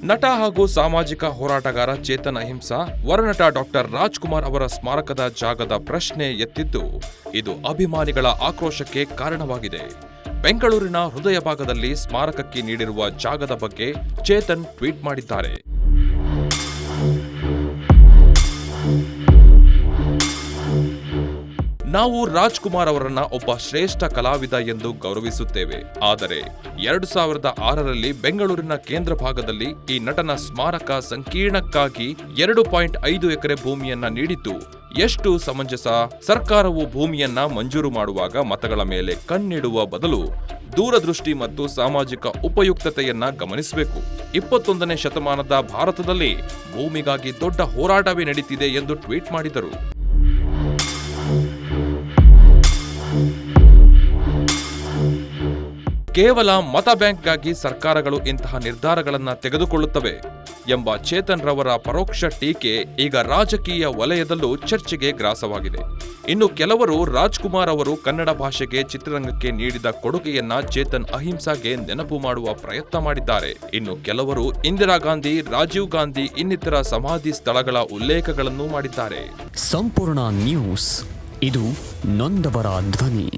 ನಟ ಹಾಗೂ ಸಾಮಾಜಿಕ ಹೋರಾಟಗಾರ ಚೇತನ್ ಅಹಿಂಸಾ ವರನಟ ಡಾಕ್ಟರ್ ರಾಜ್ಕುಮಾರ್ ಅವರ ಸ್ಮಾರಕದ ಜಾಗದ ಪ್ರಶ್ನೆ ಎತ್ತಿದ್ದು ಇದು ಅಭಿಮಾನಿಗಳ ಆಕ್ರೋಶಕ್ಕೆ ಕಾರಣವಾಗಿದೆ. ಬೆಂಗಳೂರಿನ ಹೃದಯ ಭಾಗದಲ್ಲಿ ಸ್ಮಾರಕಕ್ಕೆ ನೀಡಿರುವ ಜಾಗದ ಬಗ್ಗೆ ಚೇತನ್ ಟ್ವೀಟ್ ಮಾಡಿದ್ದಾರೆ. ನಾವು ರಾಜ್ಕುಮಾರ್ ಅವರನ್ನ ಒಬ್ಬ ಶ್ರೇಷ್ಠ ಕಲಾವಿದ ಎಂದು ಗೌರವಿಸುತ್ತೇವೆ. ಆದರೆ 2006ರಲ್ಲಿ ಬೆಂಗಳೂರಿನ ಕೇಂದ್ರ ಭಾಗದಲ್ಲಿ ಈ ನಟನ ಸ್ಮಾರಕ ಸಂಕೀರ್ಣಕ್ಕಾಗಿ 2.5 ಎಕರೆ ಭೂಮಿಯನ್ನ ನೀಡಿದ್ದು ಎಷ್ಟು ಸಮಂಜಸ? ಸರ್ಕಾರವು ಭೂಮಿಯನ್ನ ಮಂಜೂರು ಮಾಡುವಾಗ ಮತಗಳ ಮೇಲೆ ಕಣ್ಣಿಡುವ ಬದಲು ದೂರದೃಷ್ಟಿ ಮತ್ತು ಸಾಮಾಜಿಕ ಉಪಯುಕ್ತತೆಯನ್ನ ಗಮನಿಸಬೇಕು. 21ನೇ ಶತಮಾನದ ಭಾರತದಲ್ಲಿ ಭೂಮಿಗಾಗಿ ದೊಡ್ಡ ಹೋರಾಟವೇ ನಡೀತಿದೆ ಎಂದು ಟ್ವೀಟ್ ಮಾಡಿದರು. ಕೇವಲ ಮತ ಬ್ಯಾಂಕ್ಗಾಗಿ ಸರ್ಕಾರಗಳು ಇಂತಹ ನಿರ್ಧಾರಗಳನ್ನು ತೆಗೆದುಕೊಳ್ಳುತ್ತವೆ ಎಂಬ ಚೇತನ್ ರವರ ಪರೋಕ್ಷ ಟೀಕೆ ಈಗ ರಾಜಕೀಯ ವಲಯದಲ್ಲೂ ಚರ್ಚೆಗೆ ಗ್ರಾಸವಾಗಿದೆ. ಇನ್ನು ಕೆಲವರು ರಾಜ್ಕುಮಾರ್ ಅವರು ಕನ್ನಡ ಭಾಷೆಗೆ ಚಿತ್ರರಂಗಕ್ಕೆ ನೀಡಿದ ಕೊಡುಗೆಯನ್ನ ಚೇತನ್ ಅಹಿಂಸಾಗೆ ನೆನಪು ಮಾಡುವ ಪ್ರಯತ್ನ ಮಾಡಿದ್ದಾರೆ. ಇನ್ನು ಕೆಲವರು ಇಂದಿರಾ ಗಾಂಧಿ, ರಾಜೀವ್ ಗಾಂಧಿ ಇನ್ನಿತರ ಸಮಾಧಿ ಸ್ಥಳಗಳ ಉಲ್ಲೇಖಗಳನ್ನು ಮಾಡಿದ್ದಾರೆ. ಸಂಪೂರ್ಣ ನ್ಯೂಸ್, ಇದು ನೊಂದವರ ಧ್ವನಿ.